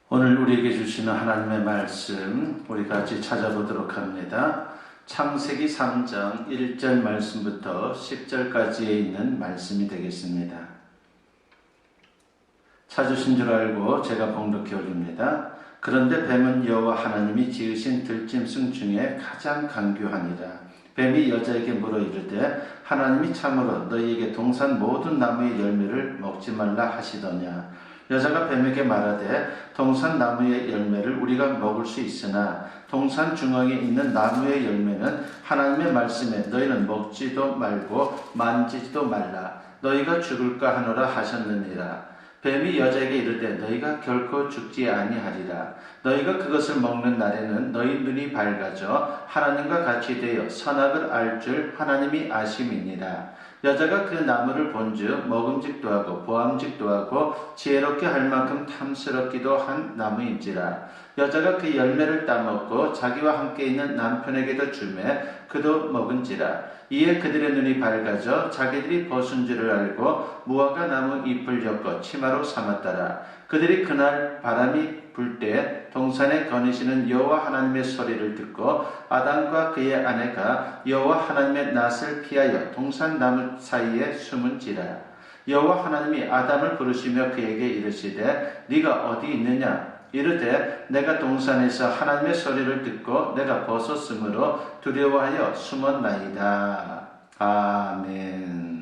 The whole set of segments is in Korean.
오늘 우리에게 주시는 하나님의 말씀 우리 같이 찾아보도록 합니다. 창세기 3장 1절 말씀부터 10절까지에 있는 말씀이 되겠습니다. 찾으신 줄 알고 제가 봉독해 올립니다. 그런데 뱀은 여호와 하나님이 지으신 들짐승 중에 가장 강교하니라. 뱀이 여자에게 물어 이르되 하나님이 참으로 너희에게 동산 모든 나무의 열매를 먹지 말라 하시더냐. 여자가 뱀에게 말하되 동산 나무의 열매를 우리가 먹을 수 있으나 동산 중앙에 있는 나무의 열매는 하나님의 말씀에 너희는 먹지도 말고 만지지도 말라. 너희가 죽을까 하노라 하셨느니라. 뱀이 여자에게 이르되 너희가 결코 죽지 아니하리라. 너희가 그것을 먹는 날에는 너희 눈이 밝아져 하나님과 같이 되어 선악을 알 줄 하나님이 아심이니라. 여자가 그 나무를 본즉 먹음직도 하고 보암직도 하고 지혜롭게 할 만큼 탐스럽기도 한 나무인지라. 여자가 그 열매를 따먹고 자기와 함께 있는 남편에게도 주매 그도 먹은지라. 이에 그들의 눈이 밝아져 자기들이 벗은 줄을 알고 무화과 나무 잎을 엮어 치마로 삼았더라. 그들이 그날 바람이 불 때 동산에 거니시는 여호와 하나님의 소리를 듣고 아담과 그의 아내가 여호와 하나님의 낯을 피하여 동산 나무 사이에 숨은지라. 여호와 하나님이 아담을 부르시며 그에게 이르시되 네가 어디 있느냐. 이르되 내가 동산에서 하나님의 소리를 듣고 내가 벗었으므로 두려워하여 숨었나이다. 아멘.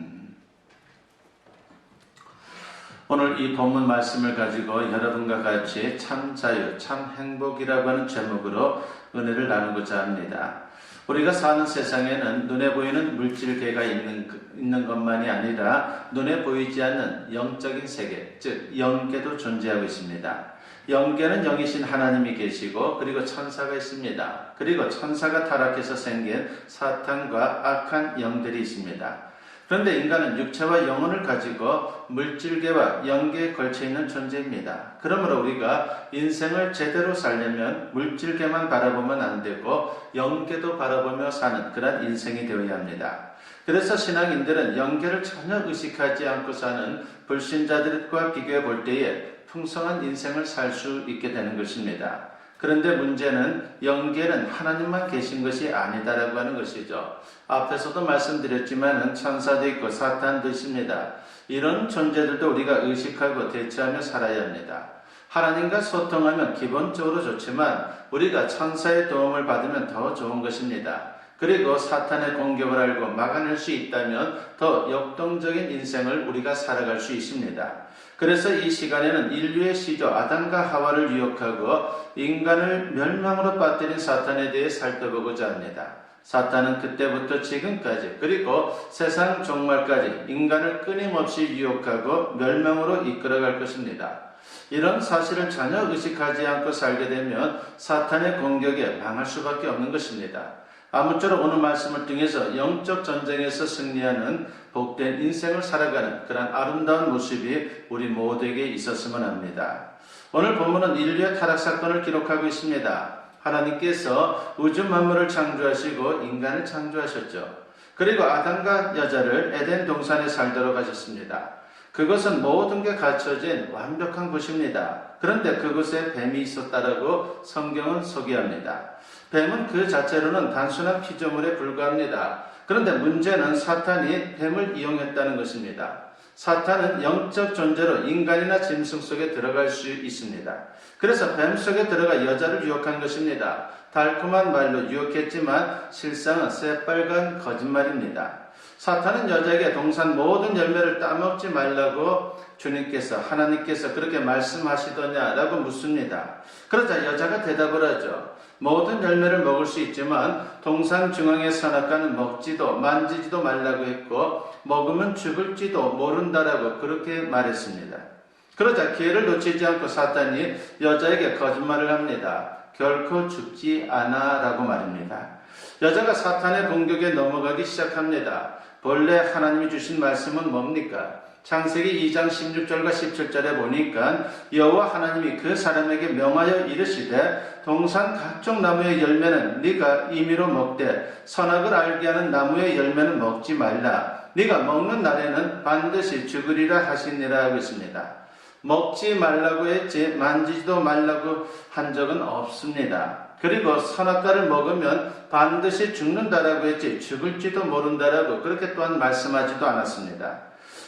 오늘 이 본문 말씀을 가지고 여러분과 같이 참 자유, 참 행복이라고 하는 제목으로 은혜를 나누고자 합니다. 우리가 사는 세상에는 눈에 보이는 물질계가 있는 것만이 아니라 눈에 보이지 않는 영적인 세계, 즉 영계도 존재하고 있습니다. 영계는 영이신 하나님이 계시고 그리고 천사가 있습니다. 그리고 천사가 타락해서 생긴 사탄과 악한 영들이 있습니다. 그런데 인간은 육체와 영혼을 가지고 물질계와 영계에 걸쳐있는 존재입니다. 그러므로 우리가 인생을 제대로 살려면 물질계만 바라보면 안 되고 영계도 바라보며 사는 그런 인생이 되어야 합니다. 그래서 신앙인들은 영계를 전혀 의식하지 않고 사는 불신자들과 비교해 볼 때에 풍성한 인생을 살 수 있게 되는 것입니다. 그런데 문제는 영계는 하나님만 계신 것이 아니다라고 하는 것이죠. 앞에서도 말씀드렸지만 천사도 있고 사탄도 있습니다. 이런 존재들도 우리가 의식하고 대처하며 살아야 합니다. 하나님과 소통하면 기본적으로 좋지만 우리가 천사의 도움을 받으면 더 좋은 것입니다. 그리고 사탄의 공격을 알고 막아낼 수 있다면 더 역동적인 인생을 우리가 살아갈 수 있습니다. 그래서 이 시간에는 인류의 시조 아담과 하와를 유혹하고 인간을 멸망으로 빠뜨린 사탄에 대해 살펴보고자 합니다. 사탄은 그때부터 지금까지 그리고 세상 종말까지 인간을 끊임없이 유혹하고 멸망으로 이끌어갈 것입니다. 이런 사실을 전혀 의식하지 않고 살게 되면 사탄의 공격에 망할 수밖에 없는 것입니다. 아무쪼록 오늘 말씀을 통해서 영적 전쟁에서 승리하는 복된 인생을 살아가는 그런 아름다운 모습이 우리 모두에게 있었으면 합니다. 오늘 본문은 인류의 타락 사건을 기록하고 있습니다. 하나님께서 우주 만물을 창조하시고 인간을 창조하셨죠. 그리고 아담과 여자를 에덴 동산에 살도록 하셨습니다. 그것은 모든 게 갖춰진 완벽한 곳입니다. 그런데 그곳에 뱀이 있었다라고 성경은 소개합니다. 뱀은 그 자체로는 단순한 피조물에 불과합니다. 그런데 문제는 사탄이 뱀을 이용했다는 것입니다. 사탄은 영적 존재로 인간이나 짐승 속에 들어갈 수 있습니다. 그래서 뱀 속에 들어가 여자를 유혹한 것입니다. 달콤한 말로 유혹했지만 실상은 새빨간 거짓말입니다. 사탄은 여자에게 동산 모든 열매를 따먹지 말라고 하나님께서 그렇게 말씀하시더냐라고 묻습니다. 그러자 여자가 대답을 하죠. 모든 열매를 먹을 수 있지만 동산 중앙의 선악과는 먹지도 만지지도 말라고 했고 먹으면 죽을지도 모른다라고 그렇게 말했습니다. 그러자 기회를 놓치지 않고 사탄이 여자에게 거짓말을 합니다. 결코 죽지 않아 라고 말입니다. 여자가 사탄의 공격에 넘어가기 시작합니다. 본래 하나님이 주신 말씀은 뭡니까? 창세기 2장 16절과 17절에 보니까 여호와 하나님이 그 사람에게 명하여 이르시되 동산 각종 나무의 열매는 네가 임의로 먹되 선악을 알게 하는 나무의 열매는 먹지 말라. 네가 먹는 날에는 반드시 죽으리라 하시니라 하고 있습니다. 먹지 말라고 했지 만지지도 말라고 한 적은 없습니다. 그리고 선악과를 먹으면 반드시 죽는다라고 했지 죽을지도 모른다라고 그렇게 또한 말씀하지도 않았습니다.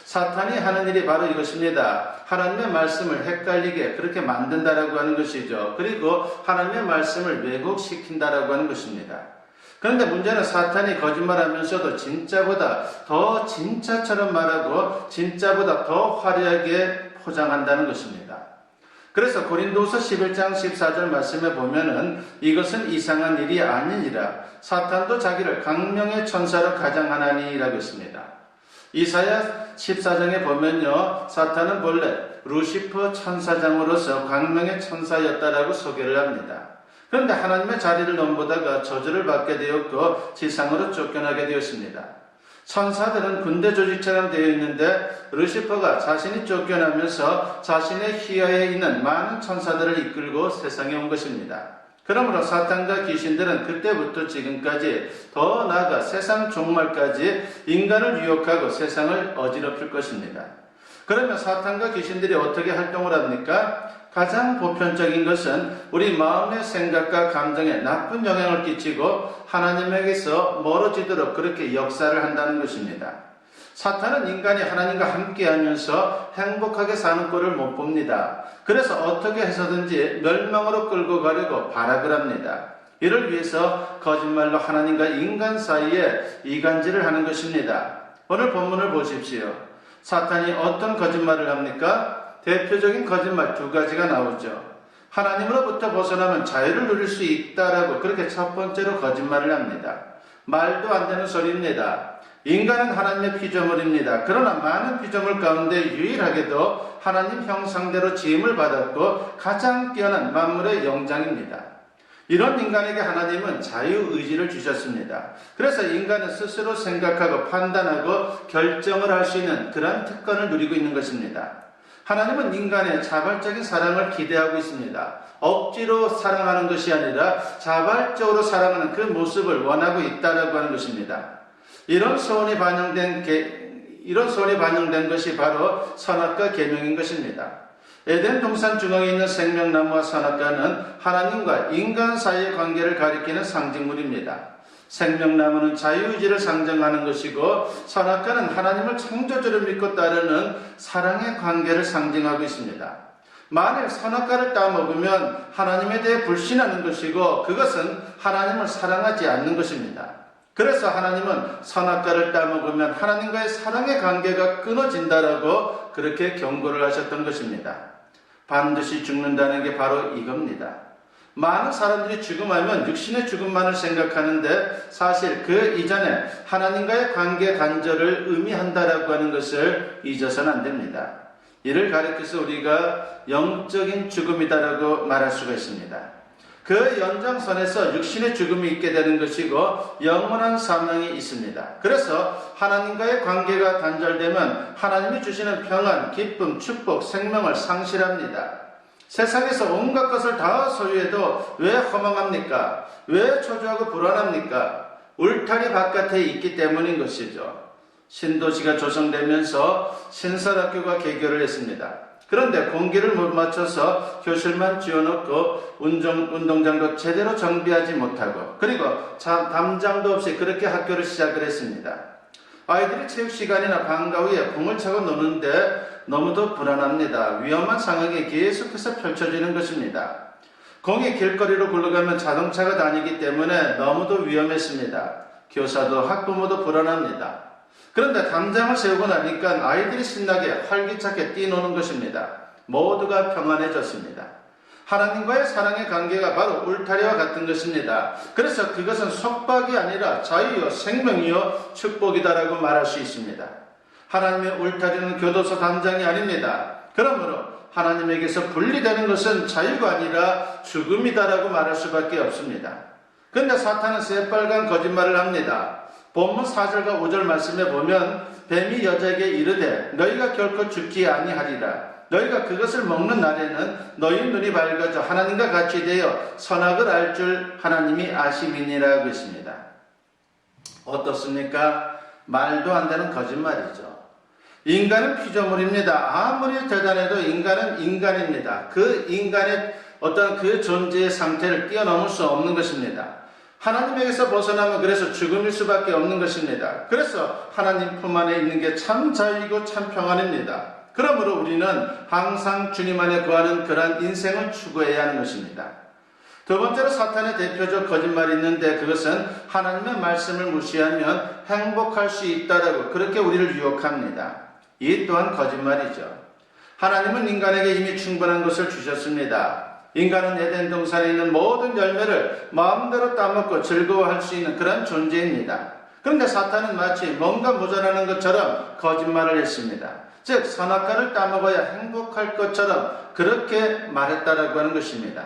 사탄이 하는 일이 바로 이것입니다. 하나님의 말씀을 헷갈리게 그렇게 만든다라고 하는 것이죠. 그리고 하나님의 말씀을 왜곡시킨다라고 하는 것입니다. 그런데 문제는 사탄이 거짓말하면서도 진짜보다 더 진짜처럼 말하고 진짜보다 더 화려하게 포장한다는 것입니다. 그래서 고린도후서 11장 14절 말씀에 보면은 이것은 이상한 일이 아니니라 사탄도 자기를 광명의 천사로 가장하나니라고 했습니다. 이사야 14장에 보면요, 사탄은 본래 루시퍼 천사장으로서 광명의 천사였다라고 소개를 합니다. 그런데 하나님의 자리를 넘보다가 저주를 받게 되었고 지상으로 쫓겨나게 되었습니다. 천사들은 군대 조직처럼 되어 있는데 루시퍼가 자신이 쫓겨나면서 자신의 휘하에 있는 많은 천사들을 이끌고 세상에 온 것입니다. 그러므로 사탄과 귀신들은 그때부터 지금까지 더 나아가 세상 종말까지 인간을 유혹하고 세상을 어지럽힐 것입니다. 그러면 사탄과 귀신들이 어떻게 활동을 합니까? 가장 보편적인 것은 우리 마음의 생각과 감정에 나쁜 영향을 끼치고 하나님에게서 멀어지도록 그렇게 역사를 한다는 것입니다. 사탄은 인간이 하나님과 함께하면서 행복하게 사는 꼴을 못 봅니다. 그래서 어떻게 해서든지 멸망으로 끌고 가려고 발악을 합니다. 이를 위해서 거짓말로 하나님과 인간 사이에 이간질을 하는 것입니다. 오늘 본문을 보십시오. 사탄이 어떤 거짓말을 합니까? 대표적인 거짓말 두 가지가 나오죠. 하나님으로부터 벗어나면 자유를 누릴 수 있다라고 그렇게 첫 번째로 거짓말을 합니다. 말도 안 되는 소리입니다. 인간은 하나님의 피조물입니다. 그러나 많은 피조물 가운데 유일하게도 하나님 형상대로 지음을 받았고 가장 뛰어난 만물의 영장입니다. 이런 인간에게 하나님은 자유의지를 주셨습니다. 그래서 인간은 스스로 생각하고 판단하고 결정을 할 수 있는 그런 특권을 누리고 있는 것입니다. 하나님은 인간의 자발적인 사랑을 기대하고 있습니다. 억지로 사랑하는 것이 아니라 자발적으로 사랑하는 그 모습을 원하고 있다라고 하는 것입니다. 이런 소원이 반영된 것이 바로 선악과 계명인 것입니다. 에덴 동산 중앙에 있는 생명나무와 선악과는 하나님과 인간 사이의 관계를 가리키는 상징물입니다. 생명나무는 자유의지를 상징하는 것이고 선악과는 하나님을 창조주를 믿고 따르는 사랑의 관계를 상징하고 있습니다. 만일 선악과를 따먹으면 하나님에 대해 불신하는 것이고 그것은 하나님을 사랑하지 않는 것입니다. 그래서 하나님은 선악과를 따먹으면 하나님과의 사랑의 관계가 끊어진다라고 그렇게 경고를 하셨던 것입니다. 반드시 죽는다는 게 바로 이겁니다. 많은 사람들이 죽음하면 육신의 죽음만을 생각하는데 사실 그 이전에 하나님과의 관계 단절을 의미한다라고 하는 것을 잊어서는 안 됩니다. 이를 가리켜서 우리가 영적인 죽음이다라고 말할 수가 있습니다. 그 연장선에서 육신의 죽음이 있게 되는 것이고 영원한 사망이 있습니다. 그래서 하나님과의 관계가 단절되면 하나님이 주시는 평안, 기쁨, 축복, 생명을 상실합니다. 세상에서 온갖 것을 다 소유해도 왜 허망합니까? 왜 초조하고 불안합니까? 울타리 바깥에 있기 때문인 것이죠. 신도시가 조성되면서 신설학교가 개교를 했습니다. 그런데 공기를 못 맞춰서 교실만 지어놓고 운동장도 제대로 정비하지 못하고 그리고 담장도 없이 그렇게 학교를 시작을 했습니다. 아이들이 체육 시간이나 방과 후에 공을 차고 노는데 너무도 불안합니다. 위험한 상황이 계속해서 펼쳐지는 것입니다. 공이 길거리로 굴러가면 자동차가 다니기 때문에 너무도 위험했습니다. 교사도 학부모도 불안합니다. 그런데 담장을 세우고 나니까 아이들이 신나게 활기차게 뛰노는 것입니다. 모두가 평안해졌습니다. 하나님과의 사랑의 관계가 바로 울타리와 같은 것입니다. 그래서 그것은 속박이 아니라 자유요 생명이요 축복이다라고 말할 수 있습니다. 하나님의 울타리는 교도소 담장이 아닙니다. 그러므로 하나님에게서 분리되는 것은 자유가 아니라 죽음이다라고 말할 수밖에 없습니다. 그런데 사탄은 새빨간 거짓말을 합니다. 본문 4절과 5절 말씀에 보면 뱀이 여자에게 이르되 너희가 결코 죽지 아니하리라. 너희가 그것을 먹는 날에는 너희 눈이 밝아져 하나님과 같이 되어 선악을 알 줄 하나님이 아심이니라고 했습니다. 어떻습니까? 말도 안 되는 거짓말이죠. 인간은 피조물입니다. 아무리 대단해도 인간은 인간입니다. 그 인간의 어떤 그 존재의 상태를 뛰어넘을 수 없는 것입니다. 하나님에게서 벗어나면 그래서 죽음일 수밖에 없는 것입니다. 그래서 하나님 품 안에 있는 게 참 자유이고 참 평안입니다. 그러므로 우리는 항상 주님 안에 거하는 그러한 인생을 추구해야 하는 것입니다. 두 번째로 사탄의 대표적 거짓말이 있는데 그것은 하나님의 말씀을 무시하면 행복할 수 있다라고 그렇게 우리를 유혹합니다. 이 또한 거짓말이죠. 하나님은 인간에게 이미 충분한 것을 주셨습니다. 인간은 에덴 동산에 있는 모든 열매를 마음대로 따먹고 즐거워할 수 있는 그런 존재입니다. 그런데 사탄은 마치 뭔가 모자라는 것처럼 거짓말을 했습니다. 즉 선악과를 따먹어야 행복할 것처럼 그렇게 말했다라고 하는 것입니다.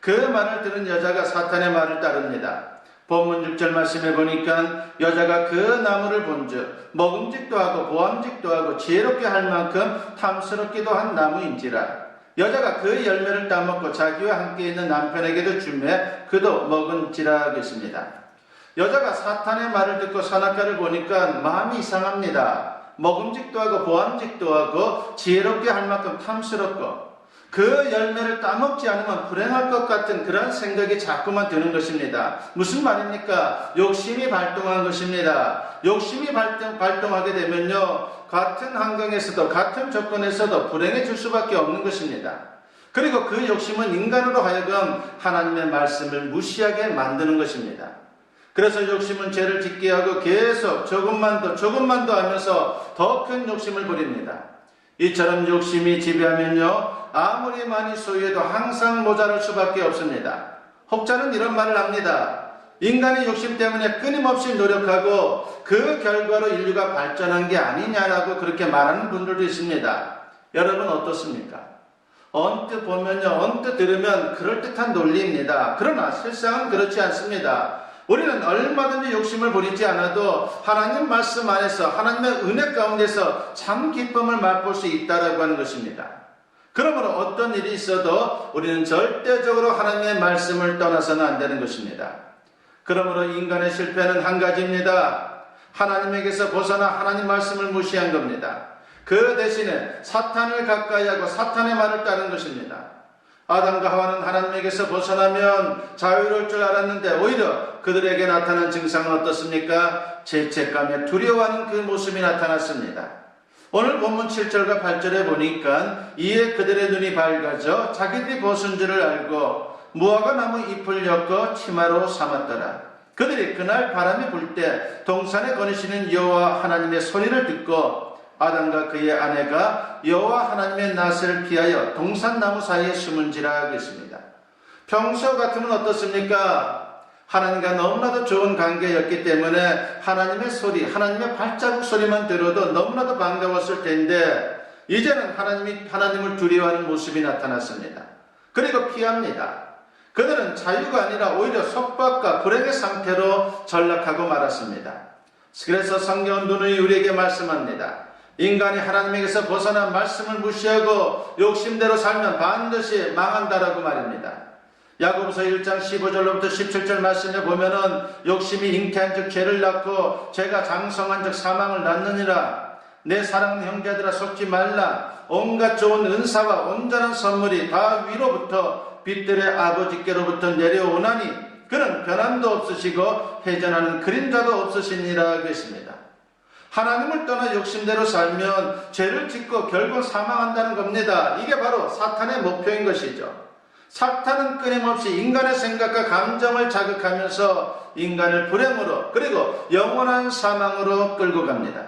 그 말을 들은 여자가 사탄의 말을 따릅니다. 본문 6절 말씀에 보니까 여자가 그 나무를 본즉 먹음직도 하고 보암직도 하고 지혜롭게 할 만큼 탐스럽기도 한 나무인지라. 여자가 그 열매를 따먹고 자기와 함께 있는 남편에게도 주매 그도 먹은지라 하겠습니다. 여자가 사탄의 말을 듣고 선악과를 보니까 마음이 이상합니다. 먹음직도 하고 보암직도 하고 지혜롭게 할 만큼 탐스럽고 그 열매를 따먹지 않으면 불행할 것 같은 그런 생각이 자꾸만 드는 것입니다. 무슨 말입니까? 욕심이 발동한 것입니다. 욕심이 발동하게 되면요, 같은 환경에서도 같은 조건에서도 불행해질 수밖에 없는 것입니다. 그리고 그 욕심은 인간으로 하여금 하나님의 말씀을 무시하게 만드는 것입니다. 그래서 욕심은 죄를 짓게 하고 계속 조금만 더 하면서 더 큰 욕심을 부립니다. 이처럼 욕심이 지배하면요, 아무리 많이 소유해도 항상 모자랄 수밖에 없습니다. 혹자는 이런 말을 합니다. 인간이 욕심 때문에 끊임없이 노력하고 그 결과로 인류가 발전한 게 아니냐라고 그렇게 말하는 분들도 있습니다. 여러분 어떻습니까? 언뜻 보면요, 언뜻 들으면 그럴듯한 논리입니다. 그러나 실상은 그렇지 않습니다. 우리는 얼마든지 욕심을 부리지 않아도 하나님 말씀 안에서 하나님의 은혜 가운데서 참 기쁨을 맛볼 수 있다라고 하는 것입니다. 그러므로 어떤 일이 있어도 우리는 절대적으로 하나님의 말씀을 떠나서는 안 되는 것입니다. 그러므로 인간의 실패는 한 가지입니다. 하나님에게서 벗어나 하나님 말씀을 무시한 겁니다. 그 대신에 사탄을 가까이 하고 사탄의 말을 따른 것입니다. 아담과 하와는 하나님에게서 벗어나면 자유로울 줄 알았는데 오히려 그들에게 나타난 증상은 어떻습니까? 죄책감에 두려워하는 그 모습이 나타났습니다. 오늘 본문 7절과 8절에 보니까 이에 그들의 눈이 밝아져 자기들이 벗은 줄을 알고 무화과 나무 잎을 엮어 치마로 삼았더라. 그들이 그날 바람이 불 때 동산에 거니시는 여호와 하나님의 소리를 듣고 아담과 그의 아내가 여호와 하나님의 낯을 피하여 동산나무 사이에 숨은지라 하겠습니다. 평소 같으면 어떻습니까? 하나님과 너무나도 좋은 관계였기 때문에 하나님의 소리, 하나님의 발자국 소리만 들어도 너무나도 반가웠을 텐데 이제는 하나님을 두려워하는 모습이 나타났습니다. 그리고 피합니다. 그들은 자유가 아니라 오히려 속박과 불행의 상태로 전락하고 말았습니다. 그래서 성경은 누누이 우리에게 말씀합니다. 인간이 하나님에게서 벗어나 말씀을 무시하고 욕심대로 살면 반드시 망한다라고 말입니다. 야고보서 1장 15절로부터 17절 말씀에 보면은 욕심이 잉태한 즉 죄를 낳고 죄가 장성한 즉 사망을 낳느니라. 내 사랑하는 형제들아 속지 말라. 온갖 좋은 은사와 온전한 선물이 다 위로부터 빛들의 아버지께로부터 내려오나니 그는 변함도 없으시고 회전하는 그림자도 없으시니라 하겠습니다. 하나님을 떠나 욕심대로 살면 죄를 짓고 결국 사망한다는 겁니다. 이게 바로 사탄의 목표인 것이죠. 사탄은 끊임없이 인간의 생각과 감정을 자극하면서 인간을 불행으로 그리고 영원한 사망으로 끌고 갑니다.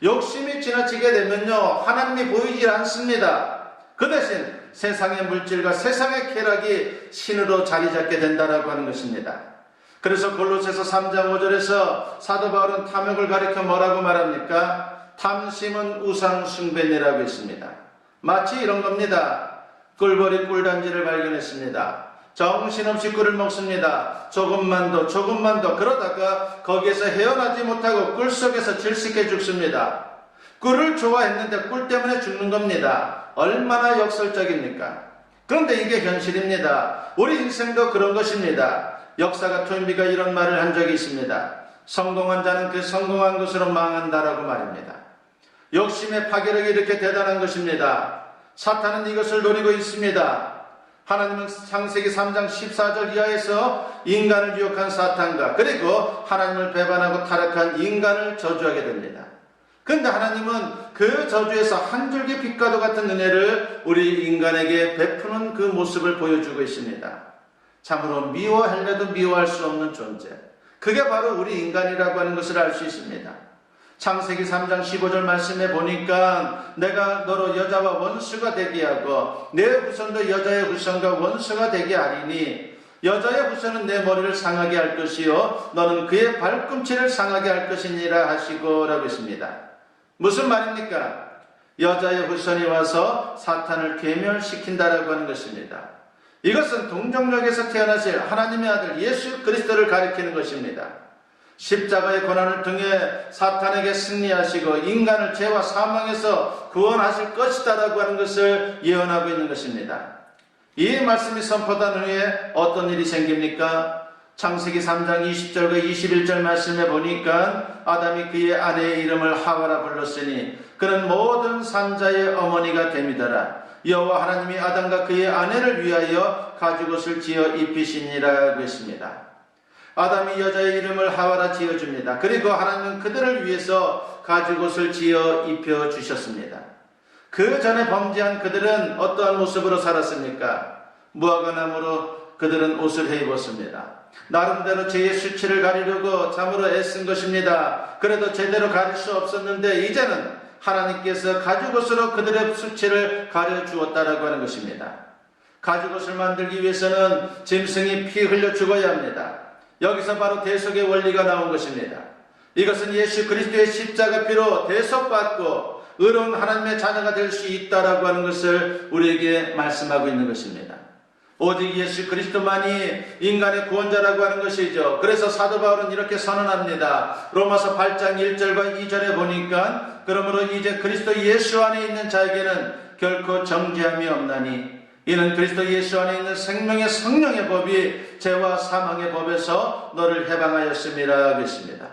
욕심이 지나치게 되면요, 하나님이 보이질 않습니다. 그 대신 세상의 물질과 세상의 쾌락이 신으로 자리 잡게 된다라고 하는 것입니다. 그래서 골로새서 3장 5절에서 사도 바울은 탐욕을 가리켜 뭐라고 말합니까? 탐심은 우상 숭배니라고 했습니다. 마치 이런 겁니다. 꿀벌이 꿀단지를 발견했습니다. 정신없이 꿀을 먹습니다. 조금만 더 그러다가 거기에서 헤어나지 못하고 꿀 속에서 질식해 죽습니다. 꿀을 좋아했는데 꿀 때문에 죽는 겁니다. 얼마나 역설적입니까? 그런데 이게 현실입니다. 우리 인생도 그런 것입니다. 역사가 토인비가 이런 말을 한 적이 있습니다. 성공한 자는 그 성공한 것으로 망한다라고 말입니다. 욕심의 파괴력이 이렇게 대단한 것입니다. 사탄은 이것을 노리고 있습니다. 하나님은 창세기 3장 14절 이하에서 인간을 유혹한 사탄과 그리고 하나님을 배반하고 타락한 인간을 저주하게 됩니다. 그런데 하나님은 그 저주에서 한 줄기 빛과도 같은 은혜를 우리 인간에게 베푸는 그 모습을 보여주고 있습니다. 참으로 미워하려도 미워할 수 없는 존재, 그게 바로 우리 인간이라고 하는 것을 알 수 있습니다. 창세기 3장 15절 말씀에 보니까 내가 너로 여자와 원수가 되게 하고 내 후손도 여자의 후손과 원수가 되게 하리니 여자의 후손은 내 머리를 상하게 할 것이요 너는 그의 발꿈치를 상하게 할 것이니라 하시고 라고 했습니다. 무슨 말입니까? 여자의 후손이 와서 사탄을 괴멸시킨다라고 하는 것입니다. 이것은 동정역에서 태어나실 하나님의 아들 예수 그리스도를 가리키는 것입니다. 십자가의 고난을 통해 사탄에게 승리하시고 인간을 죄와 사망에서 구원하실 것이다라고 하는 것을 예언하고 있는 것입니다. 이 말씀이 선포된 후에 어떤 일이 생깁니까? 창세기 3장 20절과 21절 말씀에 보니까 아담이 그의 아내의 이름을 하와라 불렀으니 그는 모든 산자의 어머니가 됨이더라. 여호와 하나님이 아담과 그의 아내를 위하여 가죽옷을 지어 입히시니라고 했습니다. 아담이 여자의 이름을 하와라 지어줍니다. 그리고 하나님은 그들을 위해서 가죽옷을 지어 입혀주셨습니다. 그 전에 범죄한 그들은 어떠한 모습으로 살았습니까? 무화과나무로 그들은 옷을 해입었습니다. 나름대로 죄의 수치를 가리려고 참으로 애쓴 것입니다. 그래도 제대로 가릴 수 없었는데 이제는 하나님께서 가죽옷으로 그들의 수치를 가려주었다라고 하는 것입니다. 가죽옷을 만들기 위해서는 짐승이 피 흘려 죽어야 합니다. 여기서 바로 대속의 원리가 나온 것입니다. 이것은 예수 그리스도의 십자가 피로 대속받고 의로운 하나님의 자녀가 될 수 있다라고 하는 것을 우리에게 말씀하고 있는 것입니다. 오직 예수 그리스도만이 인간의 구원자라고 하는 것이죠. 그래서 사도 바울은 이렇게 선언합니다. 로마서 8장 1절과 2절에 보니까 그러므로 이제 그리스도 예수 안에 있는 자에게는 결코 정죄함이 없나니 이는 그리스도 예수 안에 있는 생명의 성령의 법이 죄와 사망의 법에서 너를 해방하였음이라 했습니다.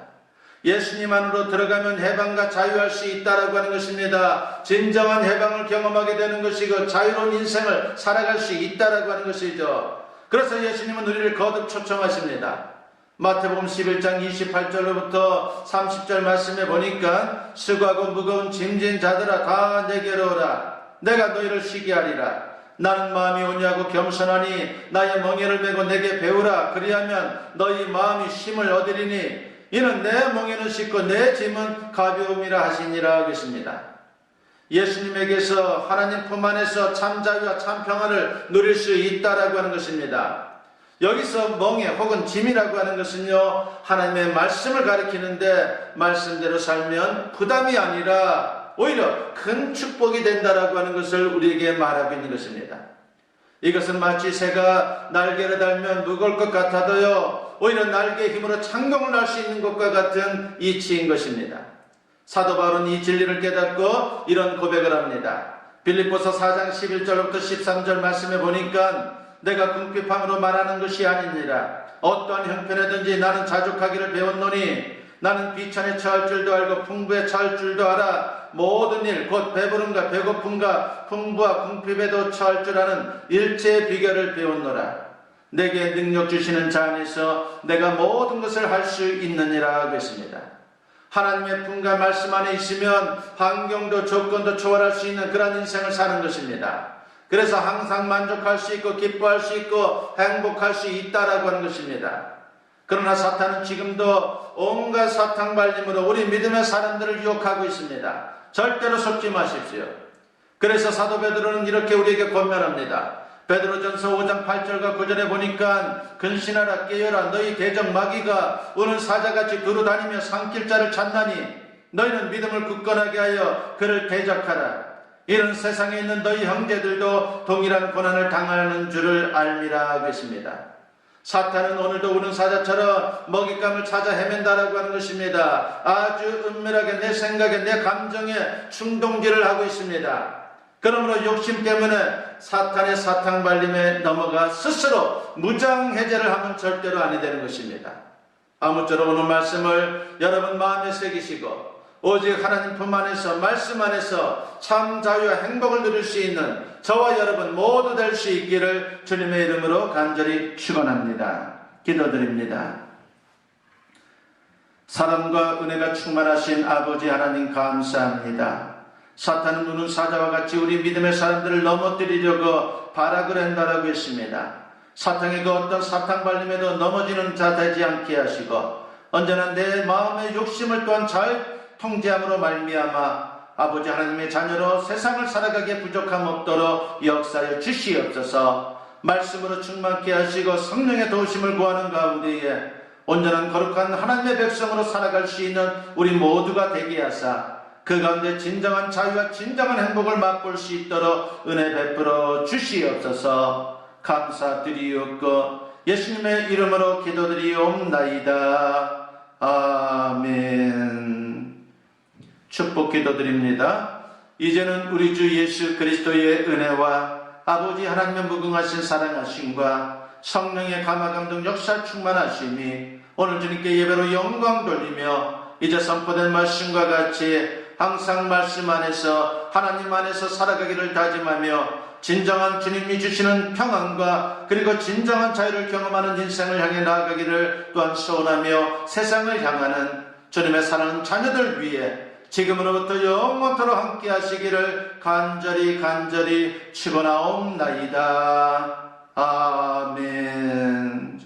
예수님 안으로 들어가면 해방과 자유할 수 있다라고 하는 것입니다. 진정한 해방을 경험하게 되는 것이고 자유로운 인생을 살아갈 수 있다라고 하는 것이죠. 그래서 예수님은 우리를 거듭 초청하십니다. 마태복음 11장 28절로부터 30절 말씀에 보니까 수고하고 무거운 짐진 자들아 다 내게로 오라. 내가 너희를 쉬게 하리라. 나는 마음이 온유하고 겸손하니 나의 멍에를 메고 내게 배우라. 그리하면 너희 마음이 쉼을 얻으리니 이는 내 멍에는 쉽고 내 짐은 가벼움이라 하시니라 하겠습니다. 예수님에게서 하나님 품 안에서 참 자유와 참 평안을 누릴 수 있다라고 하는 것입니다. 여기서 멍에 혹은 짐이라고 하는 것은요 하나님의 말씀을 가리키는데 말씀대로 살면 부담이 아니라 오히려 큰 축복이 된다라고 하는 것을 우리에게 말하고 있는 것입니다. 이것은 마치 새가 날개를 달면 무거울 것 같아도요 오히려 날개의 힘으로 창공을 날 수 있는 것과 같은 이치인 것입니다. 사도 바울은 이 진리를 깨닫고 이런 고백을 합니다. 빌립보서 4장 11절부터 13절 말씀에 보니까 내가 궁핍함으로 말하는 것이 아니니라. 어떠한 형편에든지 나는 자족하기를 배웠노니 나는 비천에 처할 줄도 알고 풍부에 처할 줄도 알아. 모든 일 곧 배부름과 배고픔과 풍부와 궁핍에도 처할 줄 아는 일체의 비결을 배웠노라. 내게 능력 주시는 자 안에서 내가 모든 것을 할 수 있느니라 하고 있습니다. 하나님의 품과 말씀 안에 있으면 환경도 조건도 초월할 수 있는 그런 인생을 사는 것입니다. 그래서 항상 만족할 수 있고 기뻐할 수 있고 행복할 수 있다라고 하는 것입니다. 그러나 사탄은 지금도 온갖 사탕발림으로 우리 믿음의 사람들을 유혹하고 있습니다. 절대로 속지 마십시오. 그래서 사도 베드로는 이렇게 우리에게 권면합니다. 베드로전서 5장 8절과 9절에 보니까 근신하라 깨어라 너희 대적 마귀가 우는 사자같이 두루다니며 산길자를 찾나니 너희는 믿음을 굳건하게 하여 그를 대적하라. 이는 세상에 있는 너희 형제들도 동일한 고난을 당하는 줄을 알미라 하겠습니다. 사탄은 오늘도 우는 사자처럼 먹잇감을 찾아 헤맨다라고 하는 것입니다. 아주 은밀하게 내 생각에 내 감정에 충동질을 하고 있습니다. 그러므로 욕심 때문에 사탄의 사탕발림에 넘어가 스스로 무장해제를 하면 절대로 아니 되는 것입니다. 아무쪼록 오늘 말씀을 여러분 마음에 새기시고 오직 하나님 품 안에서 말씀 안에서 참 자유와 행복을 누릴 수 있는 저와 여러분 모두 될 수 있기를 주님의 이름으로 간절히 축원합니다. 기도드립니다. 사랑과 은혜가 충만하신 아버지 하나님 감사합니다. 사탄은 무는 사자와 같이 우리 믿음의 사람들을 넘어뜨리려고 발악을 한다라고 했습니다. 사탄의 그 어떤 사탄 발림에도 넘어지는 자 되지 않게 하시고 언제나 내 마음의 욕심을 또한 잘 통제함으로 말미암아 아버지 하나님의 자녀로 세상을 살아가기에 부족함 없도록 역사하여 주시옵소서. 말씀으로 충만케 하시고 성령의 도우심을 구하는 가운데에 온전한 거룩한 하나님의 백성으로 살아갈 수 있는 우리 모두가 되게 하사 그 가운데 진정한 자유와 진정한 행복을 맛볼 수 있도록 은혜 베풀어 주시옵소서. 감사드리옵고 예수님의 이름으로 기도드리옵나이다. 아멘. 축복 기도드립니다. 이제는 우리 주 예수 그리스도의 은혜와 아버지 하나님의 무궁하신 사랑하심과 성령의 감화감동 역사 충만하심이 오늘 주님께 예배로 영광 돌리며 이제 선포된 말씀과 같이 항상 말씀 안에서 하나님 안에서 살아가기를 다짐하며 진정한 주님이 주시는 평안과 그리고 진정한 자유를 경험하는 인생을 향해 나아가기를 또한 소원하며 세상을 향하는 주님의 사랑하는 자녀들 위해 지금으로부터 영원토록 함께 하시기를 간절히 축원하옵나이다. 아멘.